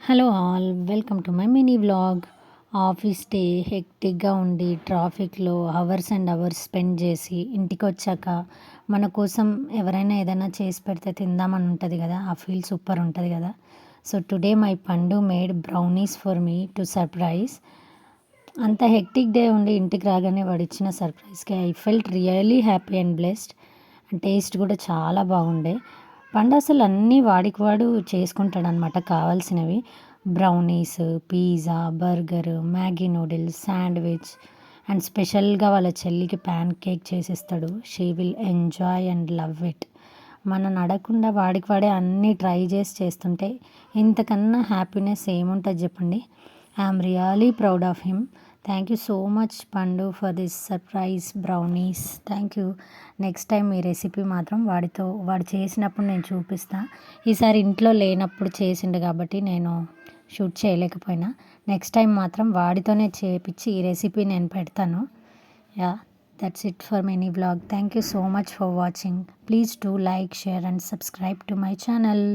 Hello all, welcome to my mini vlog. Office day హెక్టిక్గా ఉండి ట్రాఫిక్లో అవర్స్ అండ్ అవర్స్ స్పెండ్ చేసి ఇంటికి వచ్చాక మన కోసం ఎవరైనా ఏదైనా చేసి పెడితే తిందామని ఉంటుంది కదా, ఆ ఫీల్ సూపర్ ఉంటుంది కదా. So today my Pandu made brownies for me to surprise. అంత హెక్టిక్ డే ఉండి ఇంటికి రాగానే వాడు ఇచ్చిన సర్ప్రైజ్కి I felt really happy and blessed. And taste కూడా చాలా బాగుండే. పండు అసలు అన్నీ వాడికి వాడు చేసుకుంటాడు అనమాట, కావాల్సినవి. Brownies, pizza, burger, Maggi noodles, sandwich and స్పెషల్గా వాళ్ళ చెల్లికి ప్యాన్ కేక్ చేసిస్తాడు. She will enjoy and love it. మనం అడగకుండా వాడికి వాడే అన్నీ ట్రై చేస్తుంటే ఇంతకన్నా హ్యాపీనెస్ ఏముంటుంది చెప్పండి. I'm really proud of him. Thank you so much Pandu for this surprise brownies. Thank you. Next time ఈ రెసిపీ మాత్రం వాడు చేసినప్పుడు నేను చూపిస్తాను. ఈసారి ఇంట్లో లేనప్పుడు చేసిండు కాబట్టి నేను షూట్ చేయలేకపోయినా. నెక్స్ట్ టైం మాత్రం వాడితోనే చేపించి ఈ రెసిపీ నేను పెడతాను. Yeah, that's it for mini vlog. Thank you so much for watching. Please do like, share and subscribe to my channel.